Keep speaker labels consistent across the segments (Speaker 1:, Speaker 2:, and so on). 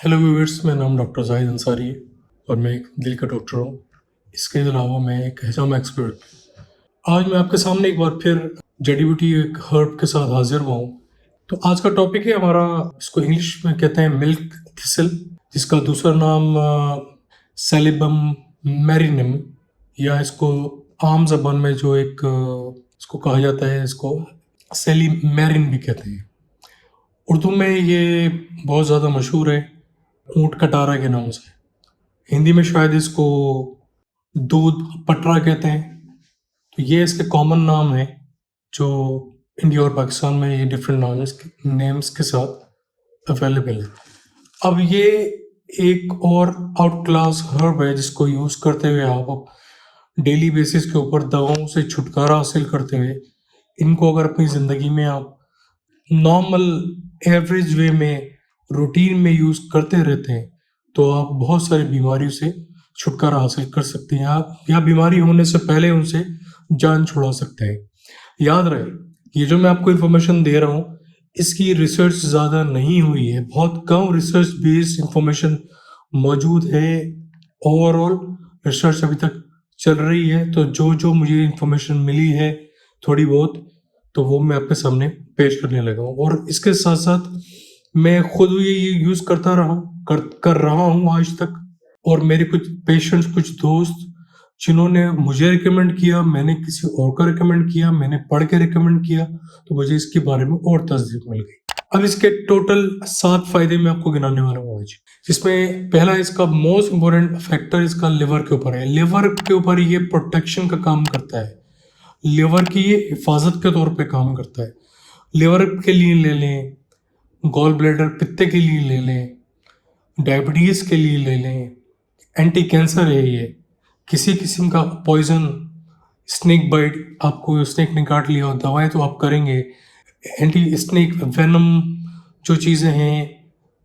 Speaker 1: Hello viewers, मेरा नाम doctor Zahid Ansari है और मैं एक दिल का डॉक्टर हूँ। इसके अलावा मैं एक हजामा एक्सपर्ट। आज मैं आपके सामने एक बार फिर जड़ी बूटी एक हर्ब के साथ हाजिर हुआ हूँ। तो आज का टॉपिक है हमारा, इसको इंग्लिश में कहते हैं मिल्क थिसल, जिसका दूसरा नाम सेलिबम मैरिनम, या इसको आम जबान में जो एक इसको कहा जाता है, इसको सेली मैरिन भी कहते हैं। उर्दू में ये बहुत ज़्यादा मशहूर है ऊँट कटारा के नाम से। हिंदी में शायद इसको दूध पटरा कहते हैं। तो ये इसके कॉमन नाम है, जो इंडिया और पाकिस्तान में ये डिफरेंट नेम्स के साथ अवेलेबल है। अब ये एक और आउट क्लास हर्ब है जिसको यूज़ करते हुए आप डेली बेसिस के ऊपर दवाओं से छुटकारा हासिल करते हुए इनको अगर अपनी ज़िंदगी में आप नॉर्मल एवरेज वे में रूटीन में यूज़ करते रहते हैं तो आप बहुत सारी बीमारियों से छुटकारा हासिल कर सकते हैं, आप या बीमारी होने से पहले उनसे जान छुड़ा सकते हैं। याद रहे, ये जो मैं आपको इन्फॉर्मेशन दे रहा हूँ इसकी रिसर्च ज़्यादा नहीं हुई है, बहुत कम रिसर्च बेस्ड इंफॉर्मेशन मौजूद है। ओवरऑल रिसर्च अभी तक चल रही है, तो जो जो मुझे इन्फॉर्मेशन मिली है थोड़ी बहुत, तो वो मैं आपके सामने पेश करने लगा हूँ। और इसके साथ साथ मैं खुद ये यूज़ करता रहा हूँ, कर रहा हूँ आज तक। और मेरे कुछ पेशेंट्स, कुछ दोस्त जिन्होंने मुझे रिकमेंड किया, मैंने किसी और को रिकमेंड किया, मैंने पढ़ के रिकमेंड किया, तो मुझे इसके बारे में और तस्दीक मिल गई। अब इसके टोटल 7 फायदे मैं आपको गिनाने वाला हूँ आज, जिसमें पहला इसका मोस्ट इम्पोर्टेंट फैक्टर इसका लिवर के ऊपर है। लिवर के ऊपर ये प्रोटेक्शन का काम करता है, लिवर की ये हिफाजत के तौर पे काम करता है। लिवर के लिए ले लें, गॉल ब्लैडर पित्ते के लिए ले लें, डायबिटीज़ के लिए ले लें, एंटी कैंसर है ये। किसी किस्म का पॉइजन, स्नेक बाइट, आपको स्नेक ने काट लिया और दवाएं तो आप करेंगे, एंटी स्नेक वेनम जो चीज़ें हैं,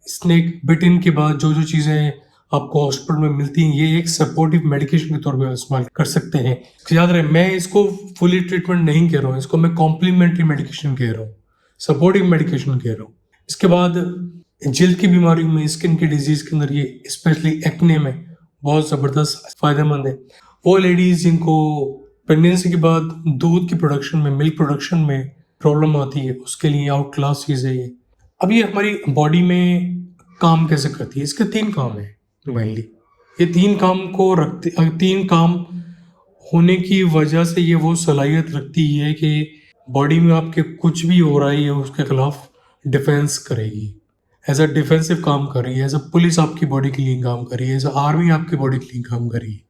Speaker 1: स्नेक बिटिन के बाद जो जो चीज़ें आपको हॉस्पिटल में मिलती हैं, ये एक सपोर्टिव मेडिकेशन के तौर पे इस्तेमाल कर सकते हैं। याद रहे, मैं इसको फुली ट्रीटमेंट नहीं कह रहा हूँ, इसको मैं कॉम्प्लीमेंट्री मेडिकेशन कह रहा हूँ, सपोर्टिव मेडिकेशन कह रहा हूँ। इसके बाद जल्द की बीमारियों में, स्किन की डिजीज़ के अंदर ये स्पेशली एक्ने में बहुत ज़बरदस्त फ़ायदेमंद है। वो लेडीज़ जिनको प्रेगनेंसी के बाद दूध की प्रोडक्शन में, मिल्क प्रोडक्शन में प्रॉब्लम आती है, उसके लिए आउट क्लास चीज़ है ये। अब ये हमारी बॉडी में काम कैसे करती है, इसके 3 काम हैं मेनली। ये 3 काम को रखते, 3 काम होने की वजह से ये वो सलाहियत रखती है कि बॉडी में आपके कुछ भी हो रहा है ये उसके खिलाफ डिफेंस करेगी। एज अ डिफेंसिव काम कर रही है, एज अ पुलिस आपकी बॉडी के लिए काम कर रही है, एज अ आर्मी आपकी बॉडी के लिए काम कर रही है।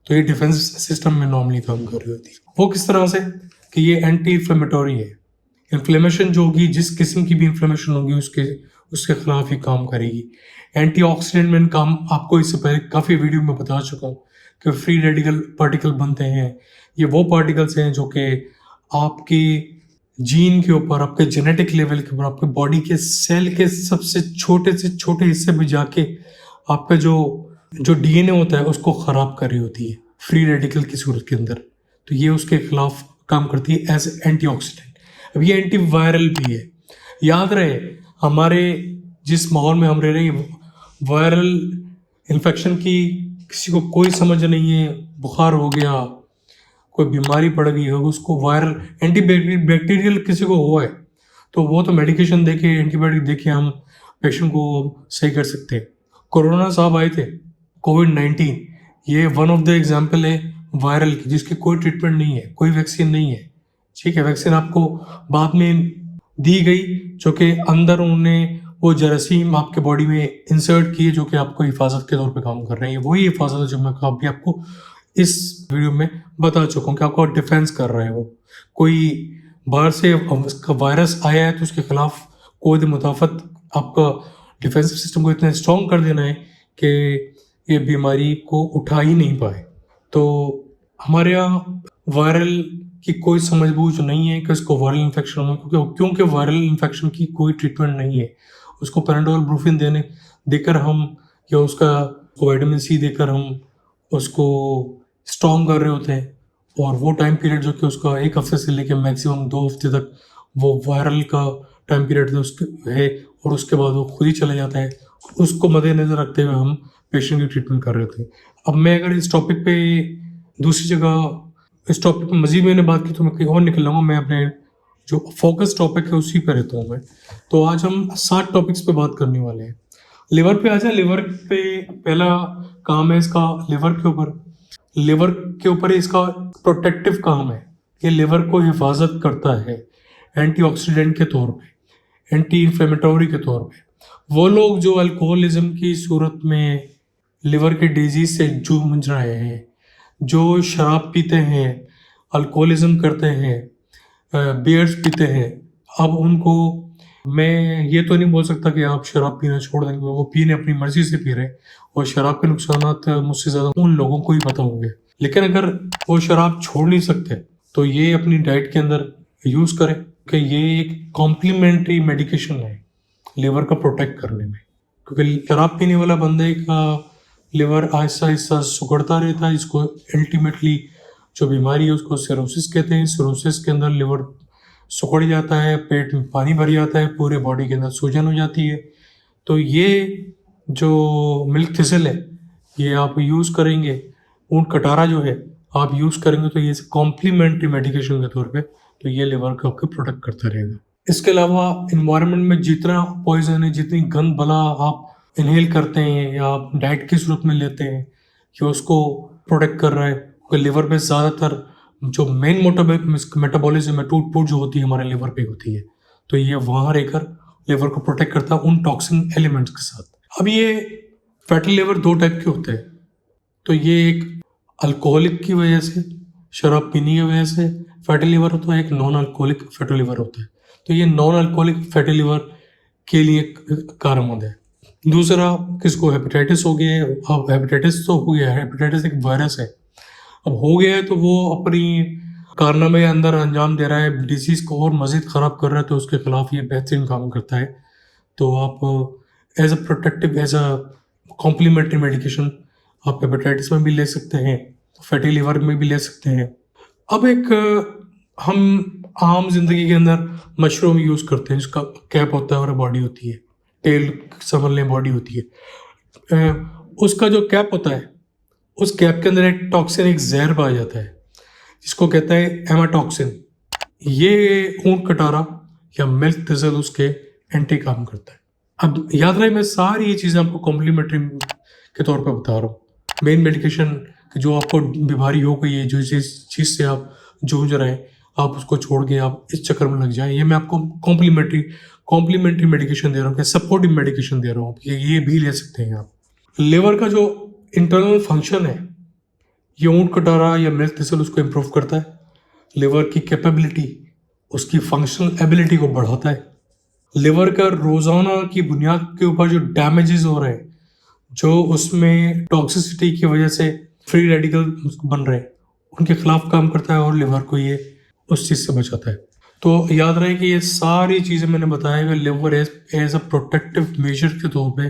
Speaker 1: तो ये डिफेंस सिस्टम में नॉर्मली काम कर रही होती है। वो किस तरह से कि ये एंटी इन्फ्लेमेटरी है। इन्फ्लेमेशन जो होगी, जिस किस्म की भी इन्फ्लेमेशन होगी उसके खिलाफ ही काम करेगी। एंटीऑक्सीडेंट में काम आपको इससे पहले काफ़ी वीडियो में बता चुका हूँ कि फ्री रेडिकल पार्टिकल बनते हैं। ये वो पार्टिकल्स हैं जो कि आपके जीन के ऊपर, आपके जेनेटिक लेवल के ऊपर, आपके बॉडी के सेल के सबसे छोटे से छोटे हिस्से में जाके आपका जो डीएनए होता है उसको ख़राब कर रही होती है फ्री रेडिकल की सूरत के अंदर। तो ये उसके खिलाफ काम करती है एज एंटीऑक्सीडेंट। अब ये एंटीवायरल भी है। याद रहे, हमारे जिस माहौल में हम रह रहे हैं, वायरल इन्फेक्शन की किसी को कोई समझ नहीं है। बुखार हो गया, कोई बीमारी पड़ गई है, उसको वायरल एंटी बैक्टीरियल किसी को हुआ है तो वो तो मेडिकेशन देके, एंटीबायोटिक देके हम पेशेंट को सही कर सकते हैं। कोरोना साहब आए थे, कोविड-19, ये वन ऑफ द एग्जाम्पल है वायरल की, जिसकी कोई ट्रीटमेंट नहीं है, कोई वैक्सीन नहीं है। ठीक है, वैक्सीन आपको बाद में दी गई, जो कि अंदर उन्होंने वो जरासीम आपके बॉडी में इंसर्ट किए जो कि आपको हिफाजत के तौर पे काम कर रहे हैं। वही हिफाजत है जो मैं अभी आपको इस वीडियो में बता चुका हूँ कि आपको डिफेंस कर रहा है। वो कोई बाहर से उसका वायरस आया है तो उसके खिलाफ कोई मुदाफ़त, आपका डिफेंसिव सिस्टम को इतना स्ट्रॉन्ग कर देना है कि ये बीमारी को उठा ही नहीं पाए। तो हमारे यहाँ वायरल की कोई समझ बूझ नहीं है कि उसको वायरल इन्फेक्शन हो, क्योंकि वायरल इन्फेक्शन की कोई ट्रीटमेंट नहीं है। उसको पैराडोल ब्रूफिन देकर हम, या उसका विटामिन सी देकर हम उसको स्ट्रॉन्ग कर रहे होते हैं। और वो टाइम पीरियड जो कि उसका 1 हफ्ते से लेकर मैक्सिमम 2 हफ्ते तक वो वायरल का टाइम पीरियड उसके है, और उसके बाद वो खुद ही चला जाता है। उसको मद्देनज़र रखते हुए हम पेशेंट की ट्रीटमेंट कर रहे थे। अब मैं अगर इस टॉपिक पे दूसरी जगह इस टॉपिक पे मज़ीद मैंने बात की तो मैं कहीं और निकल जाऊँगा। मैं अपने जो फोकस टॉपिक है उसी पे रहता हूँ मैं। तो आज हम 7 टॉपिक्स पे बात करने वाले हैं। लिवर पे आ जाए। लिवर पे पहला काम है इसका लिवर के ऊपर। लिवर के ऊपर इसका प्रोटेक्टिव काम है। ये लिवर को हिफाजत करता है एंटीऑक्सीडेंट के तौर पे, एंटी इन्फ्लेमेटरी के तौर पे। वो लोग जो अल्कोहलिज्म की सूरत में लिवर के डिजीज से जूझ रहे हैं, जो शराब पीते हैं, अल्कोहलिज्म करते हैं, बियर्स पीते हैं, अब उनको मैं ये तो नहीं बोल सकता कि आप शराब पीना छोड़ देंगे। वो पीने अपनी मर्जी से पी रहे हैं और शराब के नुकसानात मुझसे ज़्यादा उन लोगों को ही पता होंगे। लेकिन अगर वो शराब छोड़ नहीं सकते तो ये अपनी डाइट के अंदर यूज़ करें कि ये एक कॉम्प्लीमेंट्री मेडिकेशन है लिवर का प्रोटेक्ट करने में। क्योंकि शराब पीने वाला बंदे का लिवर आहिस्ता आहिस्ता सुगड़ता रहता है। इसको अल्टीमेटली जो बीमारी है उसको सिरोसिस कहते हैं। सिरोसिस के अंदर लिवर सुखड़ जाता है, पेट में पानी भर जाता है, पूरे बॉडी के अंदर सूजन हो जाती है। तो ये जो मिल्क थिसल है ये आप यूज़ करेंगे, ऊँट कटारा जो है आप यूज़ करेंगे तो ये कॉम्प्लीमेंट्री मेडिकेशन के तौर पे तो ये लिवर को आपके प्रोटेक्ट करता रहेगा। इसके अलावा इन्वायरमेंट में जितना पॉइजन है, जितनी गंद बला आप इनहेल करते हैं या आप डाइट की सूरत में लेते हैं, ये उसको प्रोटेक्ट कर रहा है। क्योंकि लिवर में ज़्यादातर जो मेन मेटाबॉलिज्म है, टूट फूट जो होती है हमारे लिवर पे होती है, तो ये वहाँ रहकर लिवर को प्रोटेक्ट करता है उन टॉक्सिन एलिमेंट्स के साथ। अब ये फैटी लिवर 2 टाइप के होते हैं। तो ये एक अल्कोहलिक की वजह से, शराब पीने की वजह से फैटी लिवर होता है, एक नॉन अल्कोहलिक फैटी लिवर होता है। तो ये नॉन अल्कोहलिक फैटी लिवर के लिए कारगर है। दूसरा किसको हेपेटाइटिस हो गया है। अब हेपेटाइटिस तो हो गया है, हेपेटाइटिस एक वायरस है। अब हो गया है तो वो अपनी कारनामे अंदर अंजाम दे रहा है, डिजीज को और मजीद ख़राब कर रहा है, तो उसके खिलाफ ये बेहतरीन काम करता है। तो आप as a protective, as a complementary medication आप हेपेटाइटिस में भी ले सकते हैं, फैटी लिवर में भी ले सकते हैं। अब एक हम आम जिंदगी के अंदर मशरूम यूज़ करते हैं, जिसका कैप होता है और बॉडी होती है, टेल समझ लें बॉडी होती है। उसका जो कैप होता है, उस कैप के अंदर एक टॉक्सिन, एक जहर पाया जाता है जिसको कहते हैं एमाटॉक्सिन। ये ऊँट कटारा या मिल्क थिसल उसके एंटी काम करता है। अब याद रहे मैं सारी ये चीज़ें आपको कॉम्प्लीमेंट्री के तौर पर बता रहा हूँ। मेन मेडिकेशन जो आपको बीमारी हो गई है, जो जिस चीज़ से आप जूझ रहे हैं, आप उसको छोड़ के आप इस चक्कर में लग जाएं, ये मैं आपको कॉम्प्लीमेंट्री मेडिकेशन दे रहा हूँ, सपोर्टिव मेडिकेशन दे रहा हूँ, ये भी ले सकते हैं आप। लिवर का जो इंटरनल फंक्शन है, ये ऊँट कटारा या मिल्क थिसल उसको इम्प्रूव करता है। लिवर की कैपेबिलिटी, उसकी फंक्शनल एबिलिटी को बढ़ाता है। लिवर का रोज़ाना की बुनियाद के ऊपर जो डैमेजेस हो रहे हैं, जो उसमें टॉक्सिसिटी की वजह से फ्री रेडिकल बन रहे हैं, उनके खिलाफ काम करता है और लिवर को ये उस चीज़ से बचाता है। तो याद रहे कि ये सारी चीज़ें मैंने बताया कि liver as a protective major के तौर पे,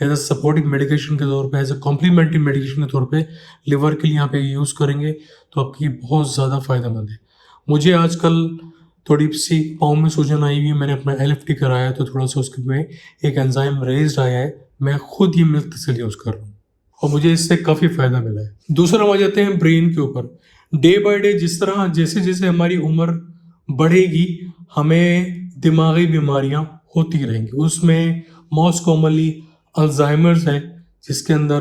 Speaker 1: एज अ सपोर्टिव मेडिकेशन के तौर पे, एज अ कॉम्प्लीमेंट्री मेडिकेशन के तौर पे लिवर के लिए यहाँ पे यूज़ करेंगे तो आपकी बहुत ज़्यादा फ़ायदेमंद है। मुझे आजकल थोड़ी सी पाँव में सूजन आई हुई है, मैंने अपना LFT कराया तो थोड़ा सा उसके में एक एंजाइम रेज्ड आया है। मैं खुद ये मिल्क थिसल यूज़ कर रहा हूँ और मुझे इससे काफ़ी फ़ायदा मिला है। दूसरा आ जाते हैं ब्रेन के ऊपर। डे बाय डे जैसे जैसे हमारी उम्र बढ़ेगी, हमें दिमागी बीमारियां होती रहेंगी। उसमें मोस्ट कॉमनली अल्जाइमर्स है, जिसके अंदर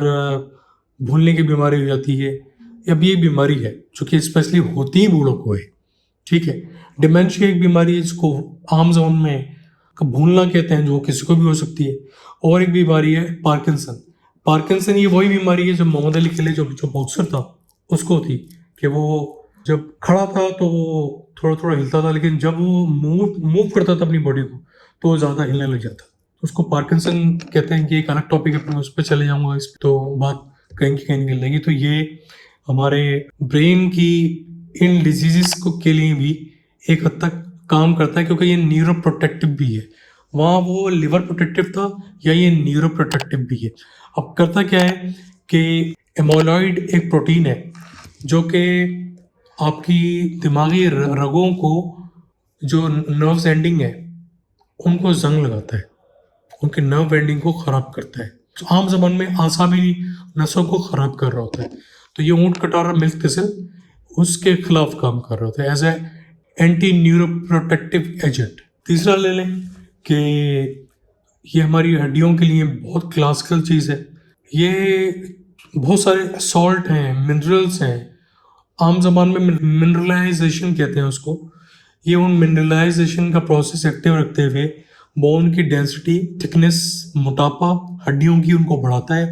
Speaker 1: भूलने की बीमारी हो जाती है। अब ये बीमारी है जो कि स्पेशली होती ही बूढ़ों को है, ठीक है। डिमेंशिया एक बीमारी है जिसको आम जबान में भूलना कहते हैं, जो किसी को भी हो सकती है। और एक बीमारी है पार्किंसन। ये वही बीमारी है जो मोहम्मद अली किले जो बॉक्सर था उसको थी, कि वो जब खड़ा था तो वो थोड़ा थोड़ा हिलता था, लेकिन जब वो मूव करता था अपनी बॉडी को तो वो ज़्यादा हिलने लग जाता। उसको पार्किंसन कहते हैं। कि एक अलग टॉपिक है, मैं उस पर चले जाऊँगा, इस तो बात कहीं की कहीं निकल जाएगी। तो ये हमारे ब्रेन की इन डिजीज़ को के लिए भी एक हद तक काम करता है, क्योंकि ये न्यूरो प्रोटेक्टिव भी है। वहाँ वो लिवर प्रोटेक्टिव था या ये न्यूरो प्रोटेक्टिव भी है। अब करता क्या है कि एमोलॉइड एक प्रोटीन है जो कि आपकी दिमागी रगों को, जो नर्व्स एंडिंग है, उनको जंग लगाता है। उनके नर्व एंडिंग को ख़राब करता है। तो आम ज़बान में आसाबी नसों को ख़राब कर रहा होता है। तो ये ऊँट कटारा मिल्क थिसल उसके खिलाफ काम कर रहा होता है as a anti neuroprotective agent. तीसरा ले लें कि ये हमारी हड्डियों के लिए बहुत क्लासिकल चीज़ है। ये बहुत सारे सॉल्ट हैं, मिनरल्स हैं, आम ज़बान में मिनरलाइजेशन कहते हैं उसको। ये उन मिनरलाइजेशन का प्रोसेस एक्टिव रखते हुए बोन की डेंसिटी, थिकनेस, मोटापा हड्डियों की उनको बढ़ाता है।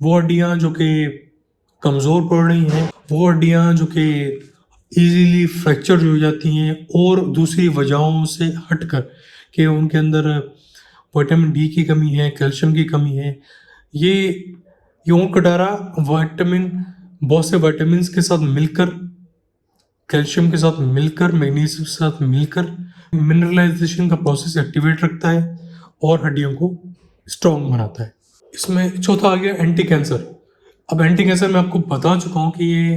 Speaker 1: वो हड्डियाँ जो कि कमज़ोर पड़ रही हैं, वो हड्डियाँ जो कि ईजीली फ्रैक्चर हो जाती हैं और दूसरी वजहों से हटकर कि उनके अंदर विटामिन डी की कमी है, कैल्शियम की कमी है, ये ऊँट कटारा विटामिन बहुत से विटामिन के साथ मिलकर, कैल्शियम के साथ मिलकर, मैग्नीशियम के साथ मिलकर मिनरलाइजेशन का प्रोसेस एक्टिवेट रखता है और हड्डियों को स्ट्रॉन्ग बनाता है। इसमें चौथा आ गया एंटी कैंसर। अब एंटी कैंसर मैं आपको बता चुका हूँ कि ये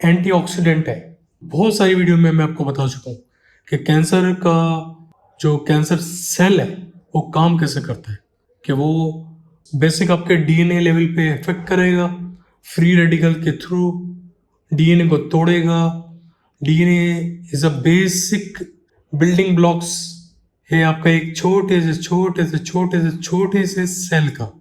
Speaker 1: एंटीऑक्सीडेंट है। बहुत सारी वीडियो में मैं आपको बता चुका हूँ कि कैंसर का जो कैंसर सेल है वो काम कैसे करता है, कि वो बेसिक आपके डीएनए लेवल पे इफेक्ट करेगा, फ्री रेडिकल के थ्रू डीएनए को तोड़ेगा। DNA is a basic building blocks है आपका एक छोटे से सेल का।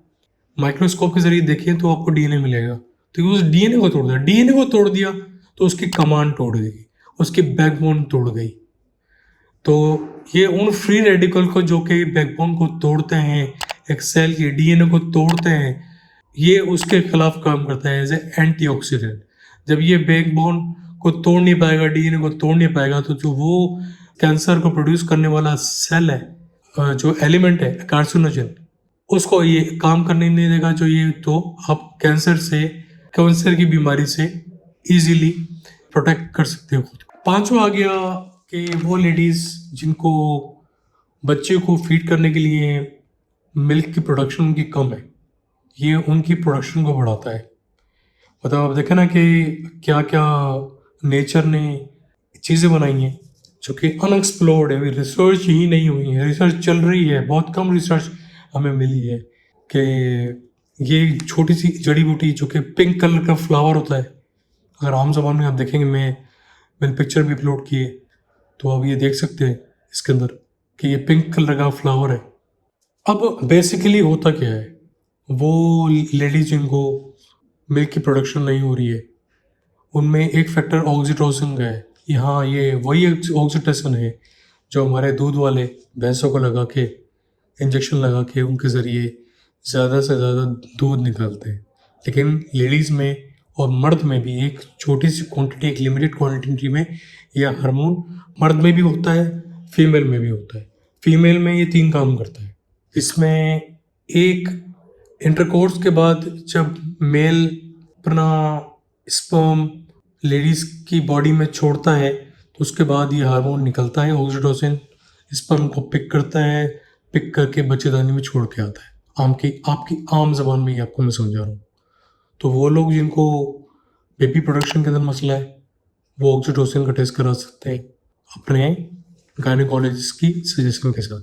Speaker 1: माइक्रोस्कोप के जरिए देखें तो आपको डीएनए मिलेगा। तो उस डीएनए को तोड़ दिया, डीएनए को तोड़ दिया तो उसकी कमांड तोड़ गई, उसकी बैकबोन तोड़ गई। तो ये उन फ्री रेडिकल को जो कि बैकबोन को तोड़ते हैं, एक सेल के डीएनए को तोड़ते हैं, ये उसके खिलाफ काम करता है एज ए एंटीऑक्सीडेंट। जब ये बैकबोन को तोड़ नहीं पाएगा, डीएनए को तोड़ नहीं पाएगा, तो जो वो कैंसर को प्रोड्यूस करने वाला सेल है, जो एलिमेंट है कार्सिनोजन, उसको ये काम करने नहीं देगा जो ये, तो आप कैंसर की बीमारी से इजीली प्रोटेक्ट कर सकते हो खुद को। पांचवा आ गया कि वो लेडीज़ जिनको बच्चे को फीड करने के लिए मिल्क की प्रोडक्शन उनकी कम है, ये उनकी प्रोडक्शन को बढ़ाता है। मतलब आप देखें ना कि क्या क्या नेचर ने चीज़ें बनाई हैं जो कि अनएक्सप्लोर्ड है, रिसर्च ही नहीं हुई है, रिसर्च चल रही है, बहुत कम रिसर्च हमें मिली है कि ये छोटी सी जड़ी बूटी जो कि पिंक कलर का फ्लावर होता है, अगर आम ज़बान में आप देखेंगे, मैंने पिक्चर भी अपलोड की है, तो आप ये देख सकते हैं इसके अंदर कि ये पिंक कलर का फ्लावर है। अब बेसिकली होता क्या है, वो लेडीज जिनको मिल्क की प्रोडक्शन नहीं हो रही है, उनमें एक फैक्टर ऑक्सीटोसिन का है। यहाँ ये वही ऑक्सीटोसिन है जो हमारे दूध वाले भैंसों को लगा के, इंजेक्शन लगा के उनके ज़रिए ज़्यादा से ज़्यादा दूध निकालते हैं। लेकिन लेडीज़ में और मर्द में भी एक छोटी सी क्वांटिटी, एक लिमिटेड क्वांटिटी में यह हार्मोन मर्द में भी होता है, फीमेल में भी होता है। फीमेल में ये 3 काम करता है। इसमें एक, इंटरकोर्स के बाद जब मेल अपना स्पर्म लेडीज़ की बॉडी में छोड़ता है तो उसके बाद ये हार्मोन निकलता है, ऑक्सीटोसिन स्पर्म को पिक करता है, पिक करके बच्चेदानी में छोड़ के आता है। आपकी आम जबान में ही आपको मैं समझा रहा हूँ। तो वो लोग जिनको बेबी प्रोडक्शन के अंदर मसला है, वो ऑक्सीटोसिन का टेस्ट करा सकते हैं अपने गायनेकोलॉजिस्ट की सजेशन के साथ।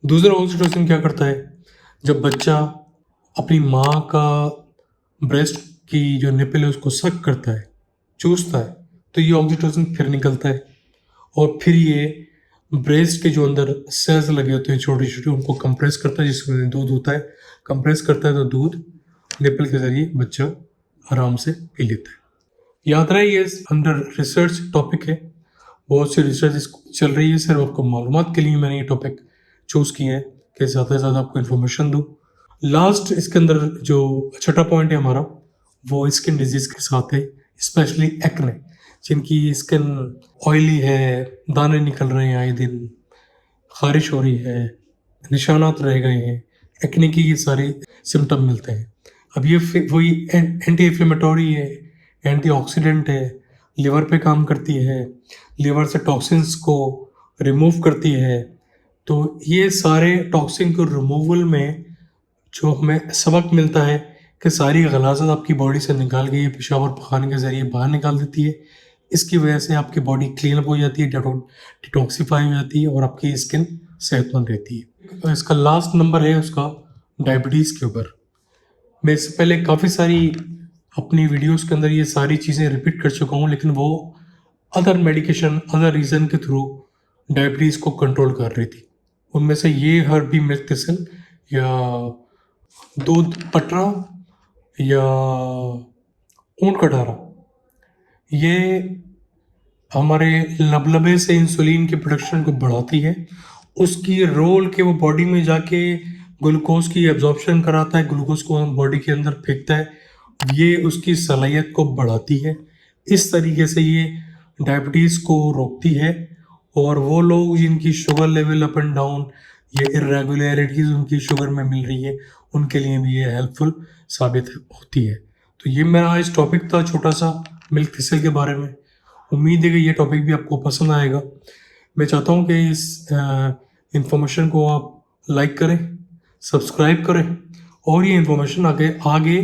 Speaker 1: दूसरा, ऑक्सीटोसिन क्या करता है, जब बच्चा अपनी माँ का ब्रेस्ट की जो निपल है उसको सक करता है, चूसता है, तो ये ऑक्सीटोसिन फिर निकलता है और फिर ये ब्रेस्ट के जो अंदर सेल्स लगे होते हैं छोटे छोटे, उनको कंप्रेस करता है, जिसमें दूध होता है, कंप्रेस करता है तो दूध निपल के जरिए बच्चा आराम से पी लेता है। याद रहे ये अंडर रिसर्च टॉपिक है, बहुत सी रिसर्च चल रही है। सिर्फ आपको मालूमात के लिए मैंने ये टॉपिक चूज़ किया है कि ज़्यादा से ज़्यादा आपको इन्फॉर्मेशन दूँ। लास्ट इसके अंदर जो छठा पॉइंट है हमारा, वो स्किन डिजीज़ के साथ है, स्पेशली एक्ने, जिनकी स्किन ऑयली है, दाने निकल रहे हैं आए दिन, खारिश हो रही है, निशानात रह गए हैं, एक्ने की ये सारे सिम्टम मिलते हैं। अब ये वही एंटी इन्फ्लेमेटरी है, एंटीऑक्सीडेंट है, लिवर पे काम करती है, लिवर से टॉक्सिन्स को रिमूव करती है। तो ये सारे टॉक्सिन को रिमूवल में जो हमें सबक मिलता है कि सारी गलाज़त आपकी बॉडी से निकाल के ये पेशाब और पखाने के ज़रिए बाहर निकाल देती है। इसकी वजह से आपकी बॉडी क्लीन अप हो जाती है, डिटॉक्सिफाई हो जाती है और आपकी स्किन सेहतमंद रहती है। इसका लास्ट नंबर है उसका डायबिटीज़ के ऊपर। मैं इससे पहले काफ़ी सारी अपनी वीडियोस के अंदर ये सारी चीज़ें रिपीट कर चुका हूँ, लेकिन वो अदर मेडिकेशन, अदर रीज़न के थ्रू डायबिटीज़ को कंट्रोल कर रही थी। उनमें से ये हर्ब भी मिल्क थिसल या दूध पटरा या ऊँट कटारा, ये हमारे लबलबे से इंसुलिन की प्रोडक्शन को बढ़ाती है। उसकी रोल के वो बॉडी में जाके ग्लूकोज की एब्जॉर्प्शन कराता है, ग्लूकोज को बॉडी के अंदर फेंकता है, ये उसकी सलाहियत को बढ़ाती है। इस तरीके से ये डायबिटीज़ को रोकती है। और वो लोग जिनकी sugar level up and down, ये इरेगुलरिटीज़ उनकी शुगर में मिल रही है, उनके लिए भी ये हेल्पफुल साबित होती है। तो ये मेरा आज टॉपिक था छोटा सा मिल्क थिसल के बारे में। उम्मीद है कि ये टॉपिक भी आपको पसंद आएगा। मैं चाहता हूँ कि इस इंफॉर्मेशन को आप लाइक करें, सब्सक्राइब करें और ये इंफॉर्मेशन आगे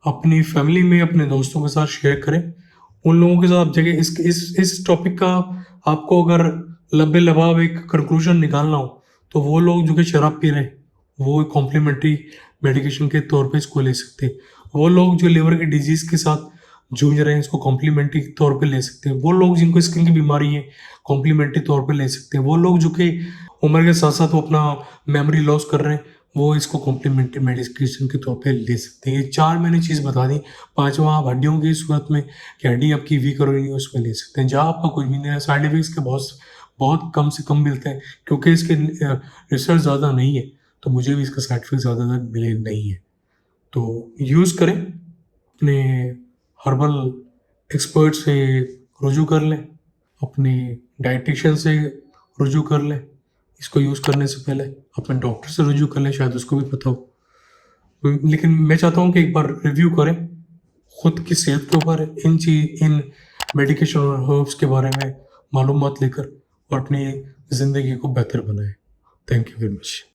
Speaker 1: अपनी फैमिली में, अपने दोस्तों के साथ शेयर करें। उन लोगों के साथ जगह इस टॉपिक का आपको अगर लबे लबाब एक कंक्लूजन निकालना हो, तो वो लोग जो कि शराब पी रहे हैं वो कॉम्प्लीमेंट्री मेडिकेशन के तौर पे इसको ले सकते हैं। वो लोग जो लिवर की डिजीज़ के साथ जूझ रहे हैं इसको कॉम्प्लीमेंट्री तौर पे ले सकते हैं। वो लोग जिनको स्किन की बीमारी है कॉम्प्लीमेंट्री तौर पे ले सकते हैं। वो लोग जो कि उम्र के साथ साथ वो अपना मेमोरी लॉस कर रहे हैं, वो इसको कॉम्प्लीमेंट्री मेडिकेशन के तौर पे ले सकते हैं। ये 4 मैंने चीज़ बता दी। 5वां आप हड्डियों की सूरत में कि हड्डी आपकी वीक हो रही है उसमें ले सकते हैं। जहाँ आपका कुछ भी नहीं है, साइड इफेक्ट्स के बहुत बहुत कम से कम मिलते हैं, क्योंकि इसके रिसर्च ज़्यादा नहीं है, तो मुझे भी इसका साइड इफेक्ट ज़्यादा मिले नहीं है। तो यूज़ करें, अपने हर्बल एक्सपर्ट से रुजू कर लें, अपने डाइटिशियन से रुजू कर लें। इसको यूज़ करने से पहले अपने डॉक्टर से रुजू कर लें, शायद उसको भी पता हो। लेकिन मैं चाहता हूँ कि एक बार रिव्यू करें खुद की सेहत के ऊपर, इन मेडिकेशन और हर्ब्स के बारे में मालूमात लेकर, और अपनी ज़िंदगी को बेहतर बनाएं। Thank you very much.